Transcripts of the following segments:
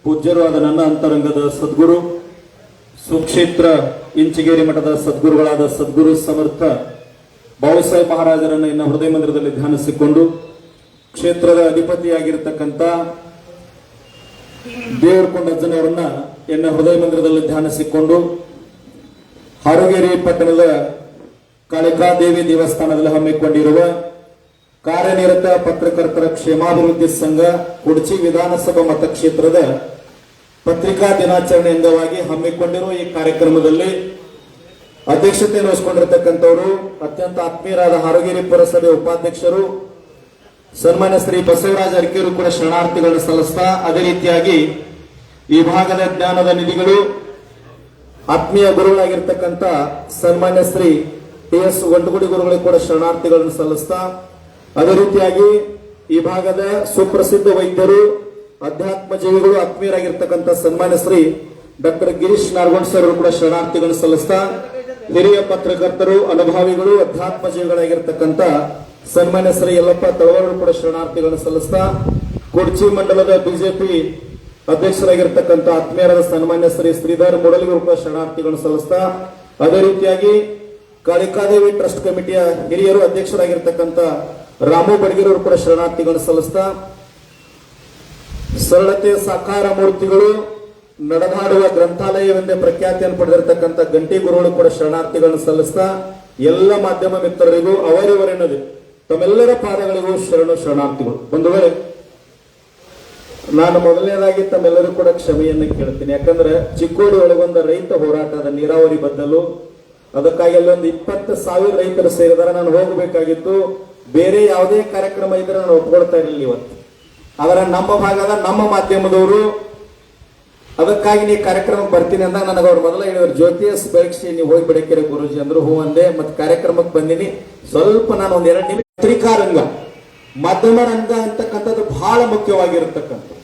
ಪೂಜ್ಯರು ಆದ ನನ್ನ ಅಂತರಂಗದ ಸದ್ಗುರು ಸುಕ್ಷೇತ್ರ ಇಂಚಿಗೇರಿ ಮಠದ ಸದ್ಗುರುಗಳಾದ ಸದ್ಗುರು ಸಮರ್ಥ ಬಾಬಾಸಾಹೇಬ್ ಮಹಾರಾಜರನ್ನು ಇನ್ನ ಹೃದಯ ಮಂದಿರದಲ್ಲಿ ಧ್ಯಾನಿಸಿಕೊಂಡು ಕ್ಷೇತ್ರದ ಅಧಿಪತಿಯಾಗಿರ್ತಕ್ಕಂಥ ದೇವರಕೊಂಡಜ್ಜನವರನ್ನ ಎನ್ನ ಹೃದಯ ಮಂದಿರದಲ್ಲಿ ಧ್ಯಾನಿಸಿಕೊಂಡು ಹಾರೋಗೇರಿ ಪಟ್ಟಣದ ಕಾಳಿಕಾದೇವಿ ದೇವಸ್ಥಾನದಲ್ಲಿ ಹಮ್ಮಿಕೊಂಡಿರುವ ಕಾರ್ಯನಿರತ ಪತ್ರಕರ್ತರ ಕ್ಷೇಮಾಭಿವೃದ್ಧಿ ಸಂಘ ಕುಡ್ಚಿ ವಿಧಾನಸಭಾ ಮತಕ್ಷೇತ್ರದ ಪತ್ರಿಕಾ ದಿನಾಚರಣೆ ಅಂಗವಾಗಿ ಹಮ್ಮಿಕೊಂಡಿರುವ ಈ ಕಾರ್ಯಕ್ರಮದಲ್ಲಿ ಅಧ್ಯಕ್ಷತೆಯನ್ನು ವಹಿಸಿಕೊಂಡಿರತಕ್ಕಂಥವರು ಅತ್ಯಂತ ಆತ್ಮೀಯರಾದ ಹಾರೋಗೇರಿ ಪುರಸಭೆ ಉಪಾಧ್ಯಕ್ಷರು ಸನ್ಮಾನ್ಯ ಶ್ರೀ ಬಸವರಾಜ ಅರಕೇರು ಕೂಡ ಶರಣಾರ್ಥಿಗಳನ್ನು ಸಲ್ಲಿಸ್ತಾ ಅದೇ ರೀತಿಯಾಗಿ ಈ ಭಾಗದ ಜ್ಞಾನದ ನಿಧಿಗಳು ಆತ್ಮೀಯ ಗುರುಗಳಾಗಿರ್ತಕ್ಕಂಥ ಸನ್ಮಾನ್ಯ ಶ್ರೀ ಟಿ.ಎಸ್. ಒಂಟಗುಡಿ ಗುರುಗಳಿಗೆ ಕೂಡ ಶರಣಾರ್ಥಿಗಳನ್ನು ಸಲ್ಲಿಸ್ತಾ ಅದೇ ರೀತಿಯಾಗಿ ಈ ಭಾಗದ ಸುಪ್ರಸಿದ್ಧ ವೈದ್ಯರು ಅಧ್ಯಾತ್ಮ ಜೀವಿಗಳು ಆತ್ಮೀಯರಾಗಿರ್ತಕ್ಕಂಥ ಸನ್ಮಾನ್ಯ ಶ್ರೀ ಡಾಕ್ಟರ್ ಗಿರೀಶ್ ನಾರ್ಗೋಡ್ ಸರ್ ಕೂಡ ಶರಣಾರ್ಥಿಗಳನ್ನು ಸಲ್ಲಿಸ್ತಾ ಹಿರಿಯ ಪತ್ರಕರ್ತರು ಅನುಭಾವಿಗಳು ಅಧ್ಯಾತ್ಮ ಜೀವಿಗಳಾಗಿರ್ತಕ್ಕಂಥ ಸನ್ಮಾನ್ಯ ಶ್ರೀ ಯಲ್ಲಪ್ಪ ತಳವಾರು ಕೂಡ ಶರಣಾರ್ಥಿಗಳನ್ನು ಸಲ್ಲಿಸ್ತಾ ಕುಡ್ಚಿ ಮಂಡಲದ ಬಿಜೆಪಿ ಅಧ್ಯಕ್ಷರಾಗಿರ್ತಕ್ಕಂಥ ಆತ್ಮೀಯರಾದ ಸನ್ಮಾನ್ಯ ಶ್ರೀ ಶ್ರೀಧರ್ ಮೂಡಲಿಗರು ಕೂಡ ಶರಣಾರ್ಥಿಗಳನ್ನು ಸಲ್ಲಿಸ್ತಾ ಅದೇ ರೀತಿಯಾಗಿ ಕಾಳಿಕಾದೇವಿ ಟ್ರಸ್ಟ್ ಕಮಿಟಿಯ ಹಿರಿಯರು ಅಧ್ಯಕ್ಷರಾಗಿರ್ತಕ್ಕಂಥ ರಾಮು ಬಡಗಿರವರು ಕೂಡ ಶರಣಾರ್ಥಿಗಳನ್ನು ಸಲ್ಲಿಸ್ತಾ ಸರಳತೆ ಸಾಕಾರ ಮೂರ್ತಿಗಳು ನಡೆದಾಡುವ ಗ್ರಂಥಾಲಯವೆಂದೇ ಪ್ರಖ್ಯಾತಿಯನ್ನು ಪಡೆದಿರತಕ್ಕಂಥ ಗಂಟಿ ಗುರುಗಳು ಕೂಡ ಶರಣಾರ್ಥಿಗಳನ್ನು ಸಲ್ಲಿಸ್ತಾ ಎಲ್ಲ ಮಾಧ್ಯಮ ಮಿತ್ರರಿಗೂ ಅವರಿವರೆನ್ನದು ತಮ್ಮೆಲ್ಲರ ಪಾದಗಳಿಗೂ ಶರಣಾರ್ಥಿಗಳು ಬಂಧುಗಳೇ, ನಾನು ಮೊದಲನೇದಾಗಿ ತಮ್ಮೆಲ್ಲರೂ ಕೂಡ ಕ್ಷಮೆಯನ್ನು ಕೇಳ್ತೀನಿ. ಯಾಕಂದ್ರೆ ಚಿಕ್ಕೋಡಿ ಒಳಗೊಂದ ರೈತ ಹೋರಾಟದ ನೀರಾವರಿ ಬದಲು ಅದಕ್ಕಾಗಿ ಅಲ್ಲೊಂದು 20,000 ರೈತರು ಸೇರಿದರೆ ನಾನು ಹೋಗಬೇಕಾಗಿತ್ತು. ಬೇರೆ ಯಾವುದೇ ಕಾರ್ಯಕ್ರಮ ಇದ್ರೆ ನಾನು ಒಪ್ಕೊಳ್ತಾ ಇರಲಿಲ್ಲ ಇವತ್ತು. ಅವರ ನಮ್ಮ ಭಾಗದ ನಮ್ಮ ಮಾಧ್ಯಮದವರು ಅದಕ್ಕಾಗಿ ನೀ ಕಾರ್ಯಕ್ರಮಕ್ಕೆ ಬರ್ತೀನಿ ಅಂದಾಗ ನನಗೆ ಅವ್ರು ಮೊದಲ ಹೇಳಿದ್ರು, ಜ್ಯೋತಿ ಎಸ್ ಬೆಳಗ್ಸಿ ನೀವು ಹೋಗಿ ಬಿಡಕ್ಕಿರ ಗುರುಜಿ ಅಂದ್ರು. ಹೂ ಅಂದೆ. ಮತ್ತೆ ಕಾರ್ಯಕ್ರಮಕ್ಕೆ ಬಂದಿನಿ. ಸ್ವಲ್ಪ ನಾನು ಒಂದ್ 2 ನಿಮಿಷ ಪತ್ರಿಕಾ ರಂಗ ಮಾಧ್ಯಮ ರಂಗ ಅಂತಕ್ಕಂಥದ್ದು ಬಹಳ ಮುಖ್ಯವಾಗಿರತಕ್ಕಂಥದ್ದು.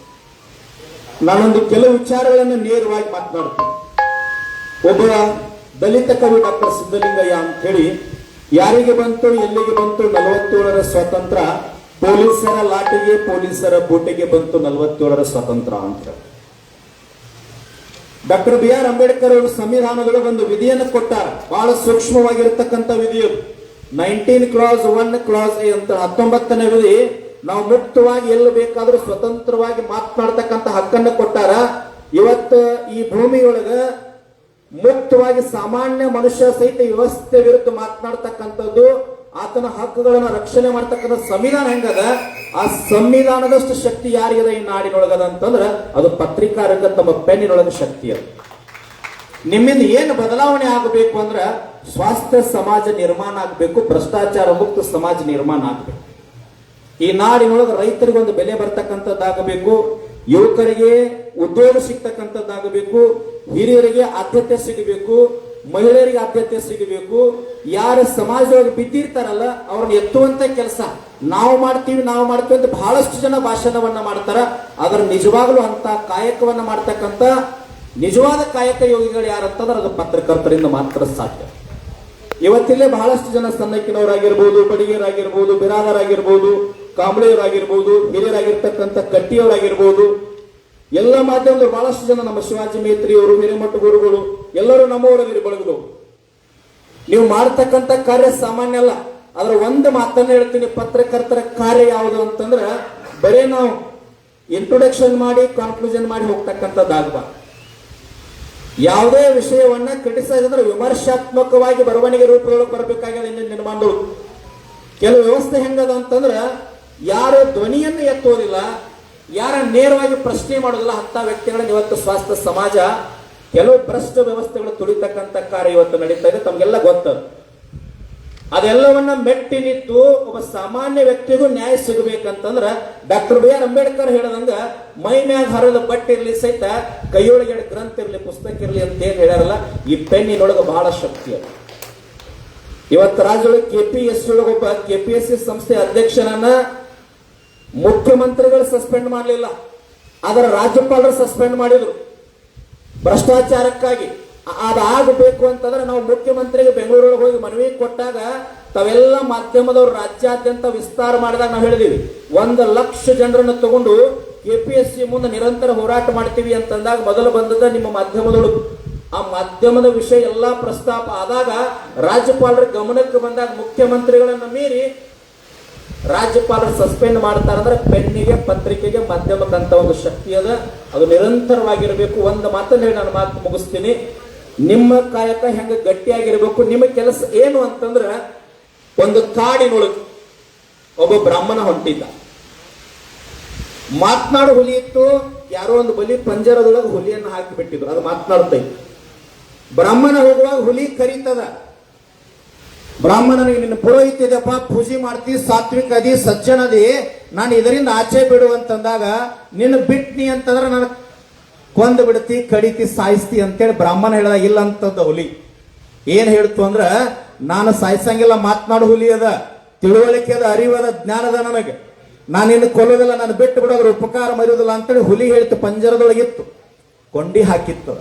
ನಾನೊಂದು ಕೆಲವು ವಿಚಾರಗಳನ್ನು ನೇರವಾಗಿ ಮಾತನಾಡ್ತೀನಿ. ಒಬ್ಬ ದಲಿತ ಕವಿ ಡಾಕ್ಟರ್ ಸಿದ್ದಲಿಂಗಯ್ಯ ಅಂತ ಹೇಳಿ, ಯಾರಿಗೆ ಬಂತು ಎಲ್ಲಿಗೆ ಬಂತು 47ರ ಸ್ವಾತಂತ್ರ್ಯ, ಪೊಲೀಸರ ಲಾಟಿಗೆ ಪೊಲೀಸರ ಬೂಟಿಗೆ ಬಂತು 47ರ ಸ್ವಾತಂತ್ರ್ಯ ಅಂತ. Doctor B R. ಅಂಬೇಡ್ಕರ್ ಅವರು ಸಂವಿಧಾನದೊಳಗೆ ಒಂದು ವಿಧಿಯನ್ನು ಕೊಟ್ಟಾರ. ಬಹಳ ಸೂಕ್ಷ್ಮವಾಗಿರತಕ್ಕಂಥ ವಿಧಿ. 19 ಕ್ಲಾಸ್ 1 ಕ್ಲಾಸ್ ಎ ಅಂತ 19ನೇ ವಿಧಿ, ನಾವು ಮುಕ್ತವಾಗಿ ಎಲ್ಲಿ ಬೇಕಾದ್ರೂ ಸ್ವತಂತ್ರವಾಗಿ ಮಾತನಾಡ್ತಕ್ಕಂಥ ಹಕ್ಕನ್ನು ಕೊಟ್ಟಾರ. ಇವತ್ತು ಈ ಭೂಮಿಯೊಳಗ ಮುಕ್ತವಾಗಿ ಸಾಮಾನ್ಯ ಮನುಷ್ಯ ಸಹಿತ ವ್ಯವಸ್ಥೆ ವಿರುದ್ಧ ಮಾತನಾಡ್ತಕ್ಕಂಥದ್ದು, ಆತನ ಹಕ್ಕುಗಳನ್ನು ರಕ್ಷಣೆ ಮಾಡ್ತಕ್ಕಂಥ ಸಂವಿಧಾನ ಹೆಂಗದ, ಆ ಸಂವಿಧಾನದಷ್ಟು ಶಕ್ತಿ ಯಾರಿಗದ ಈ ನಾಡಿನೊಳಗದ ಅಂತಂದ್ರ ಅದು ಪತ್ರಿಕಾ ರಂಗ ತಮ್ಮ ಪೆನ್ನಿನೊಳಗ ಶಕ್ತಿ. ಅದು ನಿಮ್ಮಿಂದ ಏನು ಬದಲಾವಣೆ ಆಗಬೇಕು ಅಂದ್ರ ಸ್ವಾಸ್ಥ್ಯ ಸಮಾಜ ನಿರ್ಮಾಣ ಆಗಬೇಕು, ಭ್ರಷ್ಟಾಚಾರ ಮುಕ್ತ ಸಮಾಜ ನಿರ್ಮಾಣ ಆಗಬೇಕು. ಈ ನಾಡಿನೊಳಗೆ ರೈತರಿಗೆ ಒಂದು ಬೆಲೆ ಬರ್ತಕ್ಕಂಥದ್ದಾಗಬೇಕು, ಯುವಕರಿಗೆ ಉದ್ಯೋಗ ಸಿಗ್ತಕ್ಕಂಥದ್ದಾಗಬೇಕು, ಹಿರಿಯರಿಗೆ ಆದ್ಯತೆ ಸಿಗಬೇಕು, ಮಹಿಳೆಯರಿಗೆ ಆದ್ಯತೆ ಸಿಗಬೇಕು. ಯಾರು ಸಮಾಜದೊಳಗೆ ಬಿದ್ದಿರ್ತಾರಲ್ಲ ಅವ್ರನ್ನ ಎತ್ತುವಂತ ಕೆಲಸ ನಾವು ಮಾಡ್ತೀವಿ ಅಂತ ಬಹಳಷ್ಟು ಜನ ಭಾಷಣವನ್ನ ಮಾಡ್ತಾರ. ಆದ್ರೆ ನಿಜವಾಗ್ಲೂ ಅಂತ ಕಾಯಕವನ್ನ ಮಾಡ್ತಕ್ಕಂಥ ನಿಜವಾದ ಕಾಯಕ ಯೋಗಿಗಳು ಯಾರಂತಂದ್ರೆ ಅದು ಪತ್ರಕರ್ತರಿಂದ ಮಾತ್ರ ಸಾಧ್ಯ. ಇವತ್ತಿಲ್ಲೇ ಬಹಳಷ್ಟು ಜನ ಸಣ್ಣಕ್ಕಿನವರಾಗಿರ್ಬೋದು, ಬಡಿಗೆಯರಾಗಿರ್ಬೋದು, ಬಿರಾದರಾಗಿರ್ಬೋದು, ಕಾಂಬಳೆಯವರಾಗಿರ್ಬೋದು, ಹಿರಿಯರಾಗಿರ್ತಕ್ಕಂಥ ಕಟ್ಟಿಯವರಾಗಿರ್ಬೋದು, ಎಲ್ಲ ಮಾಧ್ಯಮದವರು ಬಹಳಷ್ಟು ಜನ, ನಮ್ಮ ಶಿವಾಜಿ ಮೇತ್ರಿಯವರು, ಹಿರೇಮಠ ಗುರುಗಳು ಎಲ್ಲರೂ ನಮ್ಮವರಾಗಿರಿ ಬಳಗದವರು. ನೀವು ಮಾಡ್ತಕ್ಕಂಥ ಕಾರ್ಯ ಸಾಮಾನ್ಯ ಅಲ್ಲ. ಅದ್ರ ಒಂದು ಮಾತನ್ನ ಹೇಳ್ತೀನಿ, ಪತ್ರಕರ್ತರ ಕಾರ್ಯ ಯಾವುದು ಅಂತಂದ್ರ ಬರೇ ನಾವು ಇಂಟ್ರೊಡಕ್ಷನ್ ಮಾಡಿ ಕನ್ಕ್ಲೂಷನ್ ಮಾಡಿ ಹೋಗ್ತಕ್ಕಂಥದ್ದಾಗಬಾರ್ದು. ಯಾವುದೇ ವಿಷಯವನ್ನ ಕ್ರಿಟಿಸೈಸ್ ಅಂದ್ರೆ ವಿಮರ್ಶಾತ್ಮಕವಾಗಿ ಬರವಣಿಗೆ ರೂಪದೊಳಗೆ ಬರಬೇಕಾಗಿದೆ. ಇಂದಿನ ನಿರ್ಮಾಣದವರು ಕೆಲವು ವ್ಯವಸ್ಥೆ ಹೆಂಗದ ಅಂತಂದ್ರ ಯಾರು ಧ್ವನಿಯನ್ನು ಎತ್ತೋದಿಲ್ಲ, ಯಾರ ನೇರವಾಗಿ ಪ್ರಶ್ನೆ ಮಾಡೋದಿಲ್ಲ, ಅಂತ ವ್ಯಕ್ತಿಗಳನ್ನ ಇವತ್ತು ಸ್ವಾಸ್ಥ್ಯ ಸಮಾಜ ಕೆಲವು ಭ್ರಷ್ಟ ವ್ಯವಸ್ಥೆಗಳು ತುಳಿತಕ್ಕಂಥ ಕಾರ್ಯ ಇವತ್ತು ನಡೀತಾ ಇದೆ. ತಮಗೆಲ್ಲ ಗೊತ್ತದು. ಅದೆಲ್ಲವನ್ನ ಮೆಟ್ಟಿ ನಿಂತು ಒಬ್ಬ ಸಾಮಾನ್ಯ ವ್ಯಕ್ತಿಗೂ ನ್ಯಾಯ ಸಿಗಬೇಕಂತಂದ್ರ ಡಾಕ್ಟರ್ ಬಿ.ಆರ್. ಅಂಬೇಡ್ಕರ್ ಹೇಳದಂಗ ಮೈ ಮ್ಯಾಗ ಹರದ ಬಟ್ಟೆ ಇರ್ಲಿ ಸಹಿತ ಕೈಯೊಳಗೆ ಗ್ರಂಥ ಇರ್ಲಿ ಪುಸ್ತಕ ಇರ್ಲಿ ಅಂತ ಏನ್ ಹೇಳ್ಯಾರಲ್ಲ, ಈ ಪೆನ್ನಿನೊಳಗೆ ಬಹಳ ಶಕ್ತಿ ಅದು. ಇವತ್ತು ರಾಜ್ಯದೊಳಗೆ ಕೆಪಿಎಸ್ಸಿ ಒಳಗೆ ಒಬ್ಬ ಕೆಪಿಎಸ್ಸಿ ಸಂಸ್ಥೆ ಅಧ್ಯಕ್ಷನನ್ನ ಮುಖ್ಯಮಂತ್ರಿಗಳು ಸಸ್ಪೆಂಡ್ ಮಾಡಲಿಲ್ಲ, ಅದರ ರಾಜ್ಯಪಾಲರು ಸಸ್ಪೆಂಡ್ ಮಾಡಿದ್ರು ಭ್ರಷ್ಟಾಚಾರಕ್ಕಾಗಿ. ಅದಾಗಬೇಕು ಅಂತಂದ್ರೆ ನಾವು ಮುಖ್ಯಮಂತ್ರಿಗೆ ಬೆಂಗಳೂರೊಳಗೆ ಹೋಗಿ ಮನವಿ ಕೊಟ್ಟಾಗ ತಾವೆಲ್ಲ ಮಾಧ್ಯಮದವರು ರಾಜ್ಯಾದ್ಯಂತ ವಿಸ್ತಾರ ಮಾಡಿದಾಗ ನಾವು ಹೇಳಿದೀವಿ 1 ಲಕ್ಷ ಜನರನ್ನು ತಗೊಂಡು KPSC ಮುಂದೆ ನಿರಂತರ ಹೋರಾಟ ಮಾಡ್ತೀವಿ ಅಂತಂದಾಗ ಮೊದಲು ಬಂದದ ನಿಮ್ಮ ಮಾಧ್ಯಮದೊಳಗೆ. ಆ ಮಾಧ್ಯಮದ ವಿಷಯ ಎಲ್ಲಾ ಪ್ರಸ್ತಾಪ ಆದಾಗ ರಾಜ್ಯಪಾಲರ ಗಮನಕ್ಕೆ ಬಂದಾಗ ಮುಖ್ಯಮಂತ್ರಿಗಳನ್ನ ಮೀರಿ ರಾಜ್ಯಪಾಲರು ಸಸ್ಪೆಂಡ್ ಮಾಡ್ತಾರಂದ್ರೆ ಪೆನ್ನಿಗೆ ಪತ್ರಿಕೆಗೆ ಮಾಧ್ಯಮಕ್ಕಂತ ಒಂದು ಶಕ್ತಿ ಅದ. ಅದು ನಿರಂತರವಾಗಿರಬೇಕು. ಒಂದು ಮಾತನ್ನ ಹೇಳಿ ನಾನು ಮಾತು ಮುಗಿಸ್ತೀನಿ. ನಿಮ್ಮ ಕಾಯಕ ಹೆಂಗ ಗಟ್ಟಿಯಾಗಿರ್ಬೇಕು. ನಿಮ್ಮ ಕೆಲಸ ಏನು ಅಂತಂದ್ರ, ಒಂದು ಕಾಡಿನೊಳಗೆ ಒಬ್ಬ ಬ್ರಾಹ್ಮಣ ಹೊಂಟಿದ್ದ. ಮಾತನಾಡು ಹುಲಿ ಇತ್ತು. ಯಾರೋ ಒಂದು ಬಲಿ ಪಂಜರದೊಳಗೆ ಹುಲಿಯನ್ನು ಹಾಕಿ ಬಿಟ್ಟಿದ್ರು. ಅದು ಮಾತನಾಡ್ತೈತಿ. ಬ್ರಾಹ್ಮಣ ಹೋಗುವಾಗ ಹುಲಿ ಕರೀತದ, ಬ್ರಾಹ್ಮಣನಿಗೆ ನಿನ್ನ ಪುರೋಹಿತ ಇದೆಪ್ಪ, ಪೂಜೆ ಮಾಡ್ತಿ, ಸಾತ್ವಿಕ ಅದಿ, ಸಜ್ಜನದಿ, ನಾನು ಇದರಿಂದ ಆಚೆ ಬಿಡು ಅಂತಂದಾಗ ನಿನ್ನ ಬಿಟ್ನಿ ಅಂತಂದ್ರೆ ನಾನು ಕೊಂದು ಬಿಡ್ತಿ, ಕಡಿತಿ, ಸಾಯಿಸ್ತಿ ಅಂತೇಳಿ ಬ್ರಾಹ್ಮಣ ಹೇಳಿದಾಗ ಇಲ್ಲ ಅಂತಂದ ಹುಲಿ. ಏನ್ ಹೇಳ್ತು ಅಂದ್ರ, ನಾನು ಸಾಯಿಸಂಗಿಲ್ಲ, ಮಾತನಾಡು ಹುಲಿ ಅದ, ತಿಳುವಳಿಕೆ ಅದ, ಅರಿವದ, ಜ್ಞಾನದ ನನಗೆ, ನಾನು ಇನ್ನು ಕೊಲ್ಲೋದಿಲ್ಲ, ನಾನು ಬಿಟ್ಟು ಬಿಡೋದ್ರ ಉಪಕಾರ ಮರೆಯೋದಿಲ್ಲ ಅಂತೇಳಿ ಹುಲಿ ಹೇಳ್ತು. ಪಂಜರದೊಳಗಿತ್ತು, ಕೊಂಡಿ ಹಾಕಿತ್ತು.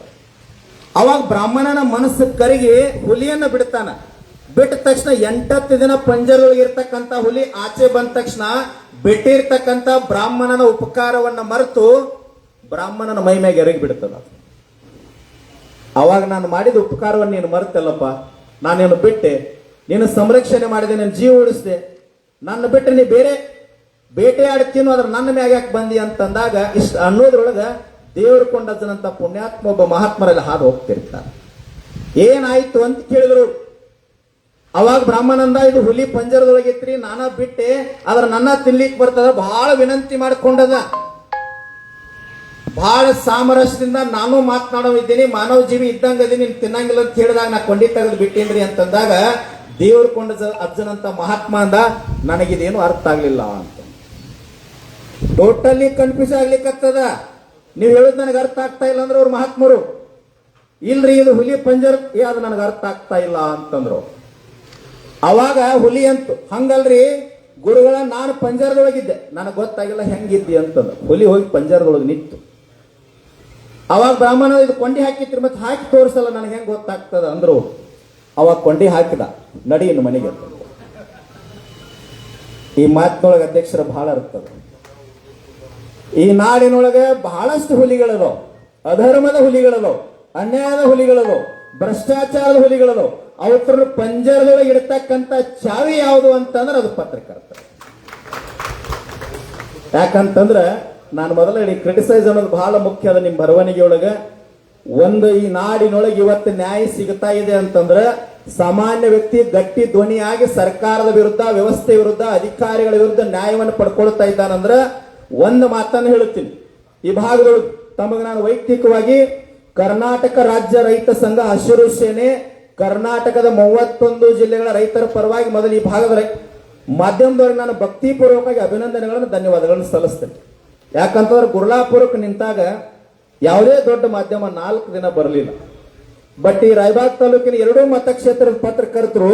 ಅವಾಗ ಬ್ರಾಹ್ಮಣನ ಮನಸ್ಸು ಕರಗಿ ಹುಲಿಯನ್ನ ಬಿಡ್ತಾನ. ಬಿಟ್ಟ ತಕ್ಷಣ 8 ದಿನ ಪಂಜರದೊಳಗೆ ಇರ್ತಕ್ಕಂಥ ಹುಲಿ ಆಚೆ ಬಂದ ತಕ್ಷಣ ಬಿಟ್ಟಿರ್ತಕ್ಕಂಥ ಬ್ರಾಹ್ಮಣನ ಉಪಕಾರವನ್ನ ಮರೆತು ಬ್ರಾಹ್ಮಣನ ಮೈ ಮ್ಯಾಗ ಎರಗಿ ಬಿಡ್ತದ. ಅವಾಗ ನಾನು ಮಾಡಿದ ಉಪಕಾರವನ್ನು ನೀನು ಮರೆತಲ್ಲಪ್ಪ, ನಾನೇನು ಬಿಟ್ಟೆ, ನೀನು ಸಂರಕ್ಷಣೆ ಮಾಡಿದೆ, ನೀನು ಜೀವ ಉಳಿಸಿದೆ, ನನ್ನ ಬಿಟ್ಟರೆ ನೀ ಬೇರೆ ಬೇಟೆ ಆಡ್ತೀನೋ ಅದ್ರ ನನ್ನ ಮ್ಯಾಗ ಯಾಕೆ ಬಂದಿ ಅಂತಂದಾಗ ಇಷ್ಟ ಅನ್ನೋದ್ರೊಳಗ ದೇವರು ಕೊಂಡಜ್ಜನಂತ ಪುಣ್ಯಾತ್ಮ ಒಬ್ಬ ಮಹಾತ್ಮರಲ್ಲಿ ಹಾದು ಹೋಗ್ತಿರ್ತಾನೆ. ಏನಾಯ್ತು ಅಂತ ಕೇಳಿದ್ರು. ಅವಾಗ ಬ್ರಾಹ್ಮಣಂದ, ಇದು ಹುಲಿ ಪಂಜರದೊಳಗಿತ್ರಿ, ನಾನ ಬಿಟ್ಟೆ, ಆದ್ರ ನನ್ನ ತಿನ್ಲಿಕ್ಕೆ ಬರ್ತದ, ಬಹಳ ವಿನಂತಿ ಮಾಡ್ಕೊಂಡದ, ಬಹಳ ಸಾಮರಸ್ಯದಿಂದ ನಾನು ಮಾತನಾಡೋ ಇದ್ದೀನಿ, ಮಾನವ ಜೀವಿ ಇದ್ದಂಗ ಅದೀನಿ, ನೀನ್ ತಿನ್ನಂಗಿಲ್ಲ ಅಂತ ಹೇಳಿದಾಗ ನಾ ಕೊಂಡಿ ತೆಗೆದು ಬಿಟ್ಟೇನ್ರಿ ಅಂತಂದಾಗ ದೇವ್ರು ಕೊಂಡ ಅಜ್ಜನಂತ ಮಹಾತ್ಮ ಅಂದ, ನನಗಿದೇನು ಅರ್ಥ ಆಗ್ಲಿಲ್ಲ ಅಂತ. ಟೋಟಲಿ ಕನ್ಫ್ಯೂಸ್ ಆಗ್ಲಿಕ್ಕತ್ತದ. ನೀವು ಹೇಳೋದು ನನಗೆ ಅರ್ಥ ಆಗ್ತಾ ಇಲ್ಲ ಅಂದ್ರೆ ಅವ್ರು ಮಹಾತ್ಮರು, ಇಲ್ರಿ ಇದು ಹುಲಿ ಪಂಜರ್, ಅದು ನನಗೆ ಅರ್ಥ ಆಗ್ತಾ ಇಲ್ಲ ಅಂತಂದ್ರು. ಅವಾಗ ಹುಲಿ ಅಂತು, ಹಂಗಲ್ರಿ ಗುರುಗಳ, ನಾನು ಪಂಜರದೊಳಗಿದ್ದೆ, ನನಗೆ ಗೊತ್ತಾಗಿಲ್ಲ ಹೆಂಗಿದ್ದಿ ಅಂತಂದ್ರು. ಹುಲಿ ಹೋಗಿ ಪಂಜರದೊಳಗೆ ನಿಂತು. ಅವಾಗ ಬ್ರಾಹ್ಮಣ, ಇದು ಕೊಂಡಿ ಹಾಕಿತ್ರಿ, ಮತ್ತೆ ಹಾಕಿ ತೋರಿಸಲ್ಲ, ನನಗೆ ಹೆಂಗ್ ಗೊತ್ತಾಗ್ತದ ಅಂದ್ರು. ಅವಾಗ ಕೊಂಡಿ ಹಾಕಿದ, ನಡಿ ಇನ್ನು ಮನೆಗೆ. ಈ ಮಾತಿನೊಳಗೆ ಅಧ್ಯಕ್ಷರ ಬಹಳ ಇರ್ತದೆ. ಈ ನಾಡಿನೊಳಗೆ ಬಹಳಷ್ಟು ಹುಲಿಗಳದವು, ಅಧರ್ಮದ ಹುಲಿಗಳದವು, ಅನ್ಯಾಯದ ಹುಲಿಗಳದವು, ಭ್ರಷ್ಟಾಚಾರದ ಹುಲಿಗಳದವು. ಅವತ್ರ ಪಂಜರದೊಳಗೆ ಇಡ್ತಕ್ಕಂಥ ಚಾವಿ ಯಾವುದು ಅಂತಂದ್ರೆ ಅದು ಪತ್ರಕರ್ತ. ಯಾಕಂತಂದ್ರ ನಾನು ಮೊದಲ ಹೇಳಿ, ಕ್ರಿಟಿಸೈಸ್ ಅನ್ನೋದು ಬಹಳ ಮುಖ್ಯ ಅದ ನಿಮ್ಮ ಬರವಣಿಗೆ ಒಳಗ. ಒಂದು ಈ ನಾಡಿನೊಳಗೆ ಇವತ್ತು ನ್ಯಾಯ ಸಿಗ್ತಾ ಇದೆ ಅಂತಂದ್ರೆ ಸಾಮಾನ್ಯ ವ್ಯಕ್ತಿ ಗಟ್ಟಿ ಧ್ವನಿಯಾಗಿ ಸರ್ಕಾರದ ವಿರುದ್ಧ, ವ್ಯವಸ್ಥೆ ವಿರುದ್ಧ, ಅಧಿಕಾರಿಗಳ ವಿರುದ್ಧ ನ್ಯಾಯವನ್ನು ಪಡ್ಕೊಳ್ತಾ ಇದ್ದಾನಂದ್ರೆ ಒಂದು ಮಾತನ್ನು ಹೇಳುತ್ತೀನಿ. ಈ ಭಾಗದೊಳಗೆ ತಮಗೆ ನಾನು ವೈಯಕ್ತಿಕವಾಗಿ ಕರ್ನಾಟಕ ರಾಜ್ಯ ರೈತ ಸಂಘ ಹಸಿರು ಸೇನೆ ಕರ್ನಾಟಕದ 31 ಜಿಲ್ಲೆಗಳ ರೈತರ ಪರವಾಗಿ ಮೊದಲು ಈ ಭಾಗದ ಮಾಧ್ಯಮದವರೆಗೆ ನಾನು ಭಕ್ತಿಪೂರ್ವಕವಾಗಿ ಅಭಿನಂದನೆಗಳನ್ನು, ಧನ್ಯವಾದಗಳನ್ನು ಸಲ್ಲಿಸ್ತೇನೆ. ಯಾಕಂತಂದ್ರೆ ಗುರ್ಲಾಪುರಕ್ಕೆ ನಿಂತಾಗ ಯಾವುದೇ ದೊಡ್ಡ ಮಾಧ್ಯಮ 4 ದಿನ ಬರಲಿಲ್ಲ. ಬಟ್ ಈ ರಾಯಬಾಗ್ ತಾಲೂಕಿನ 2 ಮತಕ್ಷೇತ್ರದ ಪತ್ರಕರ್ತರು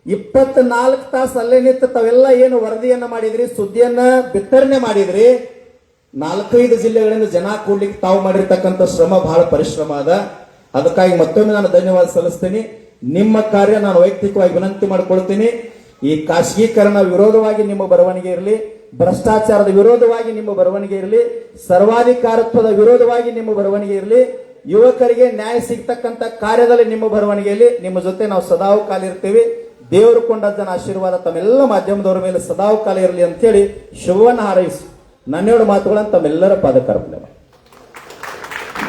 24 ತಾಸು ಅಲ್ಲೇ ನಿಂತು ತಾವೆಲ್ಲ ಏನು ವರದಿಯನ್ನ ಮಾಡಿದ್ರಿ, ಸುದ್ದಿಯನ್ನ ಬಿತ್ತರಣೆ ಮಾಡಿದ್ರಿ, 4-5 ಜಿಲ್ಲೆಗಳಿಂದ ಜನ ಕೂಡ್ಲಿಕ್ಕೆ ತಾವು ಮಾಡಿರ್ತಕ್ಕಂಥ ಶ್ರಮ ಬಹಳ ಪರಿಶ್ರಮ ಅದ. ಅದಕ್ಕಾಗಿ ಮತ್ತೊಮ್ಮೆ ನಾನು ಧನ್ಯವಾದ ಸಲ್ಲಿಸ್ತೀನಿ. ನಿಮ್ಮ ಕಾರ್ಯ ನಾನು ವೈಯಕ್ತಿಕವಾಗಿ ವಿನಂತಿ ಮಾಡಿಕೊಳ್ತೀನಿ. ಈ ಖಾಸಗೀಕರಣ ವಿರೋಧವಾಗಿ ನಿಮ್ಮ ಬರವಣಿಗೆ ಇರಲಿ, ಭ್ರಷ್ಟಾಚಾರದ ವಿರೋಧವಾಗಿ ನಿಮ್ಮ ಬರವಣಿಗೆ ಇರಲಿ, ಸರ್ವಾಧಿಕಾರತ್ವದ ವಿರೋಧವಾಗಿ ನಿಮ್ಮ ಬರವಣಿಗೆ ಇರಲಿ, ಯುವಕರಿಗೆ ನ್ಯಾಯ ಸಿಗ್ತಕ್ಕಂಥ ಕಾರ್ಯದಲ್ಲಿ ನಿಮ್ಮ ಬರವಣಿಗೆಯಲ್ಲಿ ನಿಮ್ಮ ಜೊತೆ ನಾವು ಸದಾವು ಕಾಲ ಇರ್ತೀವಿ. ದೇವರು ಕೊಂಡಜ್ಜನ ಆಶೀರ್ವಾದ ತಮ್ಮೆಲ್ಲ ಮಾಧ್ಯಮದವರ ಮೇಲೆ ಸದಾವು ಕಾಲ ಇರಲಿ ಅಂತೇಳಿ ಶುಭವನ್ನು ಹಾರೈಸಿ ನನ್ನೆರಡು ಮಾತುಗಳನ್ನು ತಮ್ಮೆಲ್ಲರ ಪಾದಕರ್ಪಣೆ.